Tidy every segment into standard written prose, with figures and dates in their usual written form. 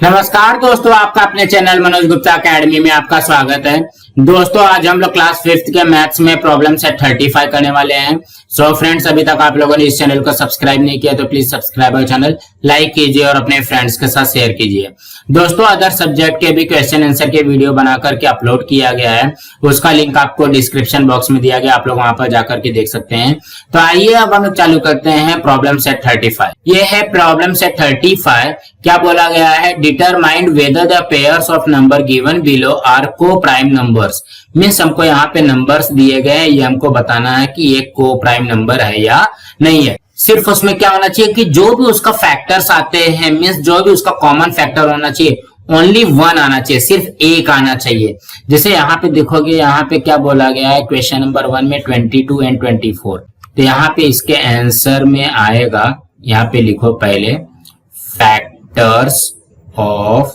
नमस्कार दोस्तों, आपका अपने चैनल मनोज गुप्ता अकेडमी में आपका स्वागत है। दोस्तों, आज हम लोग क्लास 5th के मैथ्स में प्रॉब्लम सेट 35 करने वाले हैं। सो फ्रेंड्स, अभी तक आप लोगों ने इस चैनल को सब्सक्राइब नहीं किया तो please subscribe our channel, like कीजिए और अपने फ्रेंड्स के साथ शेयर कीजिए। दोस्तों, अदर सब्जेक्ट के भी क्वेश्चन आंसर के वीडियो बना करके अपलोड किया गया है, उसका लिंक आपको डिस्क्रिप्शन बॉक्स में दिया गया, आप लोग वहां पर जाकर के देख सकते हैं। तो आइए अब हम चालू करते हैं प्रॉब्लम सेट 35। ये है प्रॉब्लम सेट 35। क्या बोला गया है? Determine whether the pairs of number given below are co prime numbers. Means हमको यहाँ पे नंबर्स दिए गए हैं, ये हमको बताना है कि ये को प्राइम नंबर है या नहीं है। सिर्फ उसमें क्या होना चाहिए कि जो भी उसका फैक्टर्स आते हैं, मीन्स जो भी उसका कॉमन फैक्टर होना चाहिए, ओनली वन आना चाहिए, सिर्फ एक आना चाहिए। जैसे यहाँ पे देखोगे, यहाँ पे क्या बोला गया है क्वेश्चन नंबर 1 में 22 एंड 24। तो यहाँ पे इसके आंसर में आएगा, यहाँ पे लिखो पहले फैक्टर्स ऑफ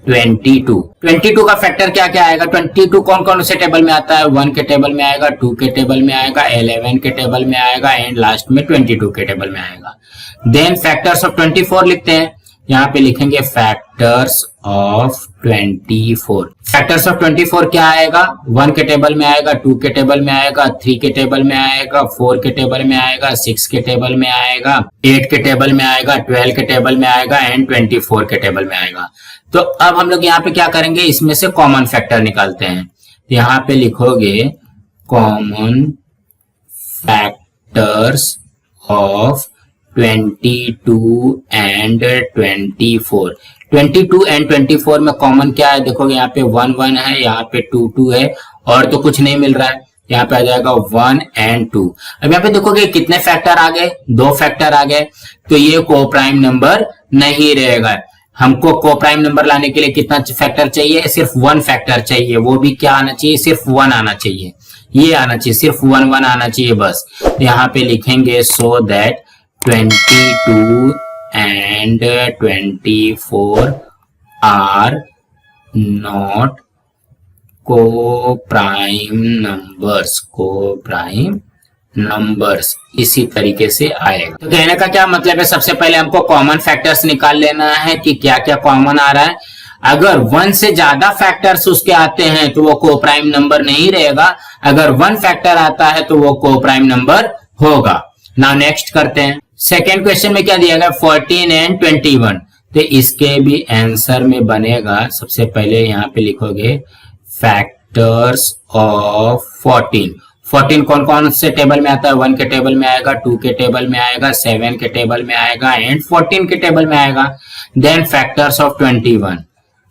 22 का फैक्टर क्या क्या आएगा? 22 कौन कौन से टेबल में आता है? 1 के टेबल में आएगा, 2 के टेबल में आएगा, 11 के टेबल में आएगा एंड लास्ट में 22 के टेबल में आएगा। देन फैक्टर्स ऑफ 24 लिखते हैं, यहाँ पे लिखेंगे फैक्टर्स ऑफ 24। फैक्टर्स ऑफ 24 क्या आएगा? 1 के टेबल में आएगा, 2 के टेबल में आएगा, 3 के टेबल में आएगा, 4 के टेबल में आएगा, 6 के टेबल में आएगा, 8 के टेबल में आएगा, 12 के टेबल में आएगा एंड 24 के टेबल में आएगा। तो अब हम लोग यहाँ पे क्या करेंगे, इसमें से कॉमन फैक्टर निकालते हैं। यहाँ पे लिखोगे common factors of 22 and 24। 22 and 24 में कॉमन क्या है? देखोगे यहाँ पे 1 1 है, यहाँ पे 2 2 है और तो कुछ नहीं मिल रहा है। यहाँ पे आ जाएगा 1 एंड 2। अब यहाँ पे देखोगे कितने फैक्टर आ गए? 2 फैक्टर आ गए, तो ये को प्राइम नंबर नहीं रहेगा। हमको को प्राइम नंबर लाने के लिए कितना फैक्टर चाहिए? सिर्फ 1 फैक्टर चाहिए। वो भी क्या आना चाहिए? सिर्फ 1 आना चाहिए, ये आना चाहिए, सिर्फ 1 1 आना चाहिए बस। यहाँ पे लिखेंगे so that 22 and 24 are not co-prime numbers। इसी तरीके से आएगा। तो कहने का क्या मतलब है? सबसे पहले हमको कॉमन फैक्टर्स निकाल लेना है कि क्या क्या कॉमन आ रहा है। अगर 1 से ज्यादा फैक्टर्स उसके आते हैं तो वो को प्राइम नंबर नहीं रहेगा, अगर 1 फैक्टर आता है तो वो को प्राइम नंबर होगा। नाउ नेक्स्ट करते हैं। सेकेंड क्वेश्चन में क्या दिया गया? 14 एंड 21। तो इसके भी आंसर में बनेगा, सबसे पहले यहाँ पे लिखोगे फैक्टर्स ऑफ 14 कौन कौन से टेबल में आता है? 1 के टेबल में आएगा, 2 के टेबल में आएगा, 7 के टेबल में आएगा एंड 14 के टेबल में आएगा। Then factors of 21।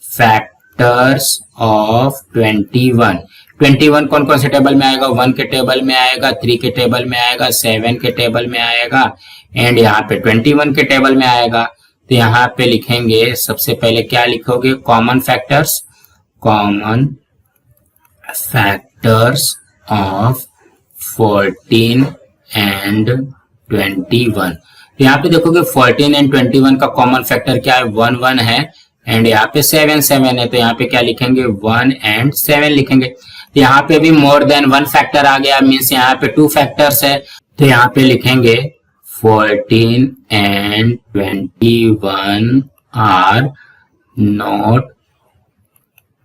Factors of 21 कौन कौन से टेबल में आएगा? 1 के टेबल में आएगा, 3 के टेबल में आएगा, 7 के टेबल में आएगा एंड यहाँ पे 21 के टेबल में आएगा। तो यहाँ पे लिखेंगे, सबसे पहले क्या लिखोगे? Common factors of 14 and 21। तो यहाँ पे देखोगे 14 एंड 21 का कॉमन फैक्टर क्या है? 1 1 है एंड यहाँ पे 7 7 है। तो यहाँ पे क्या लिखेंगे? 1 एंड 7 लिखेंगे। तो यहाँ पे भी मोर देन 1 फैक्टर आ गया, मीन्स यहाँ पे 2 फैक्टर्स है। तो यहाँ पे लिखेंगे 14 एंड 21 आर नॉट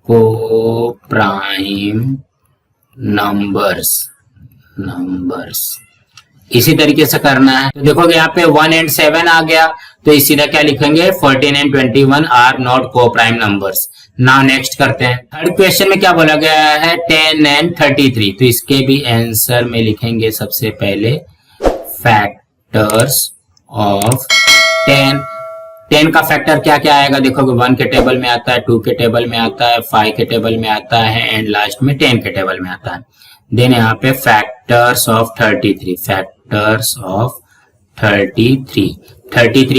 को प्राइम नंबर्स। इसी तरीके से करना है। तो देखोगे यहाँ पे 1 एंड 7 आ गया, तो इसी तरह क्या लिखेंगे? 14 एंड 21 आर नॉट को प्राइम नंबर्स। नाउ नेक्स्ट करते हैं। थर्ड क्वेश्चन में क्या बोला गया है? 10 एंड 33। तो इसके भी आंसर में लिखेंगे सबसे पहले फैक्टर्स ऑफ 10 का फैक्टर क्या क्या आएगा? देखोगे 1 के टेबल में आता है, 2 के टेबल में आता है, 5 के टेबल में आता है एंड लास्ट में 10 के टेबल में आता है। देन यहाँ पे फैक्टर्स ऑफ 33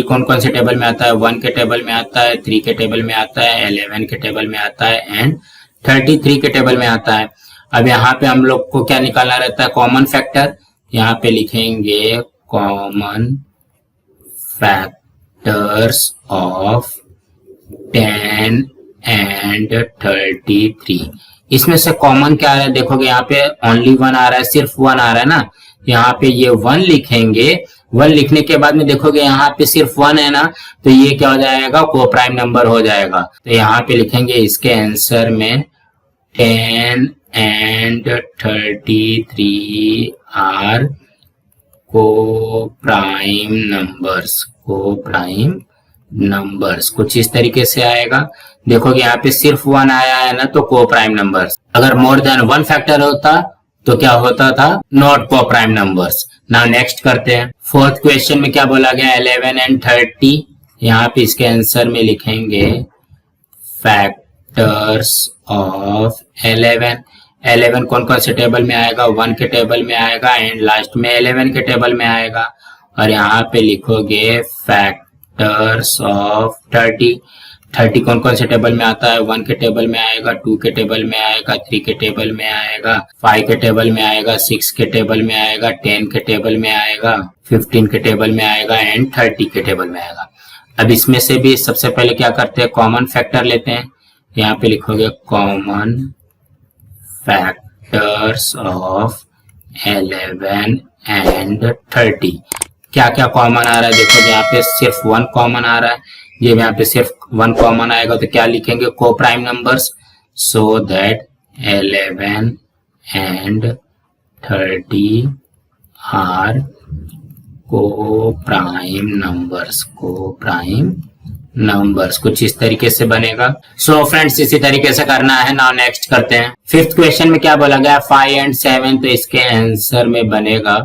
कौन कौन से टेबल में आता है? 1 के टेबल में आता है, 3 के टेबल में आता है, 11 के टेबल में आता है एंड 33 के टेबल में आता है। अब यहाँ पे हम लोग को क्या निकालना रहता है? Common factor. यहाँ पे लिखेंगे कॉमन फैक्टर्स ऑफ 10 एंड 33। इसमें से कॉमन क्या है? देखोगे यहाँ पे ओनली 1 आ रहा है, सिर्फ 1 आ रहा है ना, यहाँ पे ये 1 लिखेंगे वन लिखने के बाद में देखोगे यहाँ पे सिर्फ वन है ना, तो ये क्या हो जाएगा, को प्राइम नंबर हो जाएगा। तो यहाँ पे लिखेंगे इसके आंसर में 10 and 33 are co prime numbers. Co prime numbers कुछ इस तरीके से आएगा। देखोगे यहाँ पे सिर्फ वन आया है ना, तो को प्राइम नंबर्स। अगर मोर देन वन फैक्टर होता तो क्या होता था, नॉट को प्राइम नंबर्स। नाउ नेक्स्ट करते हैं। फोर्थ क्वेश्चन में क्या बोला गया, 11 and 30। यहाँ पे इसके आंसर में लिखेंगे फैक्टर्स ऑफ 11। 11 कौन कौन से टेबल में आएगा, 1 के टेबल में आएगा एंड लास्ट में 11 के टेबल में आएगा। और यहाँ पे लिखोगे फैक्टर्स ऑफ 30। 30 कौन कौन से टेबल में आता है, 1 के टेबल में आएगा, 2 के टेबल में आएगा, 3 के टेबल में आएगा, 5 के टेबल में आएगा, 6 के टेबल में आएगा, 10 के टेबल में आएगा, 15 के टेबल में आएगा एंड 30 के टेबल में आएगा। अब इसमें से भी सबसे पहले क्या करते हैं, कॉमन फैक्टर लेते हैं। यहाँ पे लिखोगे कॉमन फैक्टर्स ऑफ 11 एंड 30। क्या क्या कॉमन आ रहा है, देखो यहाँ पे सिर्फ 1 कॉमन आ रहा है। ये यहाँ पे सिर्फ 1 कॉमन आएगा तो क्या लिखेंगे, co prime numbers. So that 11 and 30 are co prime numbers. Co prime numbers कुछ इस तरीके से बनेगा। सो फ्रेंड्स इसी तरीके से करना है। नाउ नेक्स्ट करते हैं। फिफ्थ क्वेश्चन में क्या बोला गया, 5 एंड 7। तो इसके आंसर में बनेगा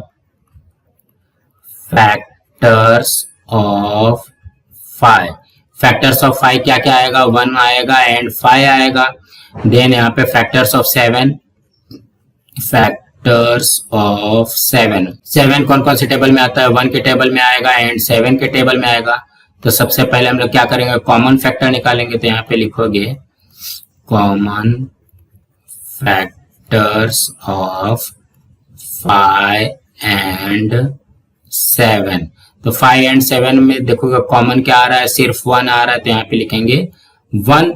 फैक्टर्स ऑफ 5। फैक्टर्स ऑफ 5 क्या क्या आएगा, 1 आएगा एंड 5 आएगा। देन यहाँ पे फैक्टर्स ऑफ 7। Factors of 7। 7 कौन कौन से टेबल में आता है, 1 के टेबल में आएगा एंड 7 के टेबल में आएगा। तो सबसे पहले हम लोग क्या करेंगे, कॉमन फैक्टर निकालेंगे। तो यहाँ पे लिखोगे कॉमन फैक्टर्स ऑफ 5 एंड 7। तो 5 एंड 7 में देखोगे कॉमन क्या आ रहा है, सिर्फ 1 आ रहा है। तो यहाँ पे लिखेंगे 1।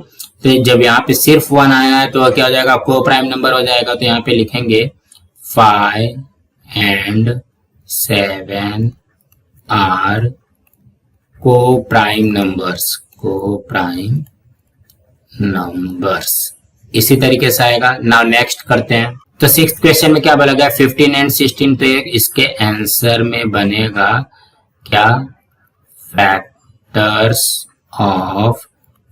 तो जब यहाँ पे सिर्फ 1 आया है तो क्या हो जाएगा, को प्राइम नंबर हो जाएगा। तो यहाँ पे लिखेंगे 5 and 7 are co prime numbers. Co prime numbers इसी तरीके से आएगा। नाउ नेक्स्ट करते हैं। तो सिक्स्थ क्वेश्चन में क्या बोला गया, 15 एंड 16। तो इसके आंसर में बनेगा क्या, फैक्टर्स ऑफ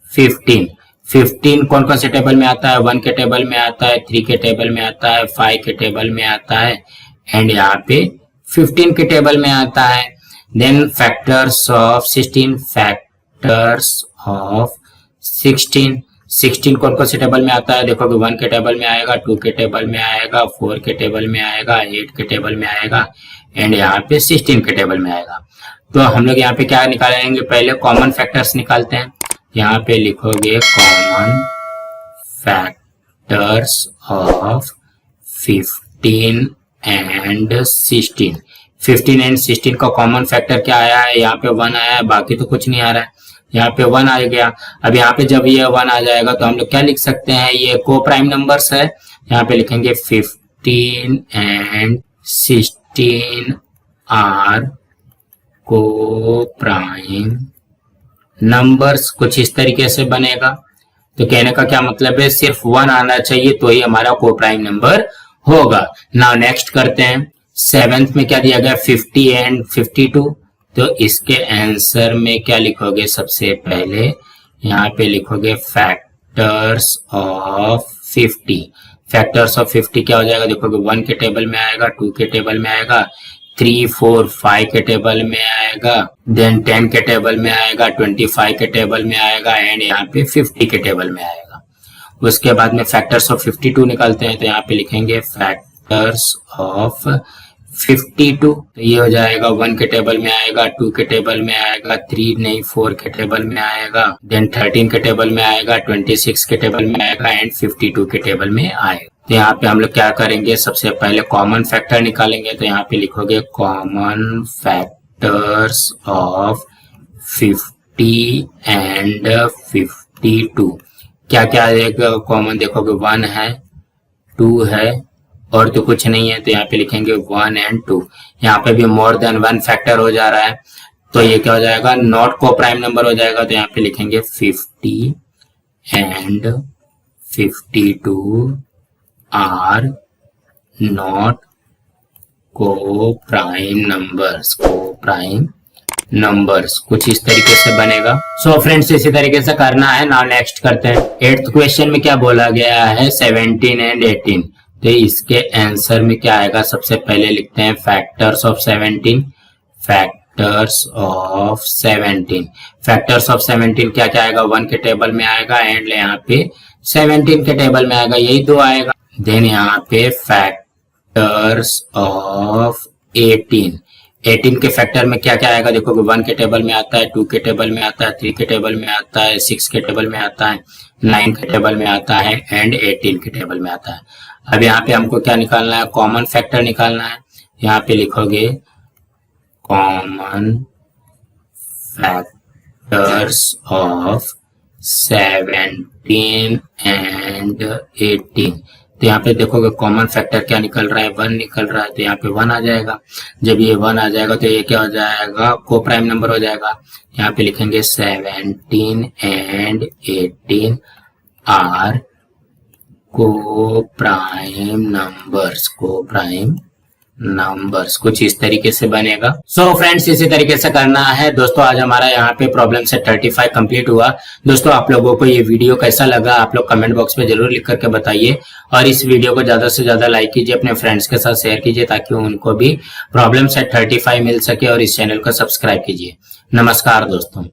15। 15 कौन कौन से टेबल में आता है, 1 के टेबल में आता है, 3 के टेबल में आता है, 5 के टेबल में आता है एंड यहाँ पे 15 के टेबल में आता है। Then factors of 16। Factors of 16। 16 कौन कौन से टेबल में आता है, देखो कि 1 के टेबल में आएगा, 2 के टेबल में आएगा, 4 के टेबल में आएगा, 8 के टेबल में आएगा एंड यहाँ पे 16 के टेबल में आएगा। तो हम लोग यहाँ पे क्या निकालेंगे, पहले कॉमन फैक्टर्स निकालते हैं। यहाँ पे लिखोगे common factors of 15 and 16। 15 and 16 का कॉमन फैक्टर क्या आया है, यहाँ पे 1 आया है, बाकी तो कुछ नहीं आ रहा है। यहाँ पे 1 आ गया। अब यहाँ पे जब ये 1 आ जाएगा तो हम लोग क्या लिख सकते हैं, ये को प्राइम नंबर्स है। यहाँ पे लिखेंगे 15 and 16 are co prime numbers. कुछ इस तरीके से बनेगा। तो कहने का क्या मतलब है, सिर्फ 1 आना चाहिए तो ही हमारा को प्राइम नंबर होगा। नाउ नेक्स्ट करते हैं। 7th में क्या दिया गया, 50 एंड 52। तो इसके आंसर में क्या लिखोगे, सबसे पहले यहाँ पे लिखोगे फैक्टर्स ऑफ 50। फैक्टर्स ऑफ 50 क्या हो जाएगा, देखोगे 1 के टेबल में आएगा, 2 के टेबल में आएगा, 3, 4, 5 के टेबल में आएगा, देन 10 के टेबल में आएगा, 25 के टेबल में आएगा एंड यहाँ पे 50 के टेबल में आएगा। उसके बाद में फैक्टर्स ऑफ 52 निकालते हैं। तो यहाँ पे लिखेंगे फैक्टर्स ऑफ 52। तो ये हो जाएगा 1 के टेबल में आएगा, 2 के टेबल में आएगा, 3 नहीं 4 के टेबल में आएगा, देन 13 के टेबल में आएगा, 26 के टेबल में आएगा एंड 52 के टेबल में आएगा। तो यहाँ पे हम लोग क्या करेंगे, सबसे पहले कॉमन फैक्टर निकालेंगे। तो यहाँ पे लिखोगे कॉमन फैक्टर्स ऑफ 50 एंड 52। क्या क्या आएगा कॉमन, देखोगे 1 है, 2 है और तो कुछ नहीं है। तो यहाँ पे लिखेंगे 1 एंड 2। यहाँ पे भी मोर देन 1 फैक्टर हो जा रहा है, तो ये क्या हो जाएगा, नॉट को प्राइम नंबर हो जाएगा। तो यहाँ पे लिखेंगे 50 एंड 52 आर नॉट को प्राइम नंबर्स, कुछ इस तरीके से बनेगा। सो फ्रेंड्स इसी तरीके से करना है। नाउ नेक्स्ट करते हैं। 8th क्वेश्चन में क्या बोला गया है, 17 एंड 18। तो इसके आंसर में क्या आएगा, सबसे पहले लिखते हैं फैक्टर्स ऑफ 17। फैक्टर्स ऑफ 17 क्या क्या आएगा, 1 के टेबल में आएगा एंड यहाँ पे 17 के टेबल में आएगा, यही दो आएगा। देन यहाँ पे फैक्टर्स ऑफ 18 के फैक्टर में क्या क्या आएगा, देखो 1 के टेबल में आता है, 2 के टेबल में आता है, 3 के टेबल में आता है, 6 के टेबल में आता है, 9 के टेबल में आता है एंड 18 के टेबल में आता है। अब यहाँ पे हमको क्या निकालना है, कॉमन फैक्टर निकालना है। यहाँ पे लिखोगे कॉमन फैक्टर्स ऑफ 17 एंड 18। तो यहाँ पे देखोगे कॉमन फैक्टर क्या निकल रहा है, 1 निकल रहा है, तो यहाँ पे 1 आ जाएगा। जब ये 1 आ जाएगा तो ये क्या हो जाएगा, को प्राइम नंबर हो जाएगा। यहाँ पे लिखेंगे 17 and 18 are co prime numbers, कुछ इस तरीके से बनेगा। सो फ्रेंड्स इसी तरीके से करना है। दोस्तों आज हमारा यहाँ पे प्रॉब्लम सेट 35 कंप्लीट हुआ। दोस्तों आप लोगों को ये वीडियो कैसा लगा, आप लोग कमेंट बॉक्स में जरूर लिख करके बताइए, और इस वीडियो को ज्यादा से ज्यादा लाइक कीजिए, अपने फ्रेंड्स के साथ शेयर कीजिए ताकि उनको भी प्रॉब्लम सेट 35 मिल सके, और इस चैनल को सब्सक्राइब कीजिए। नमस्कार दोस्तों।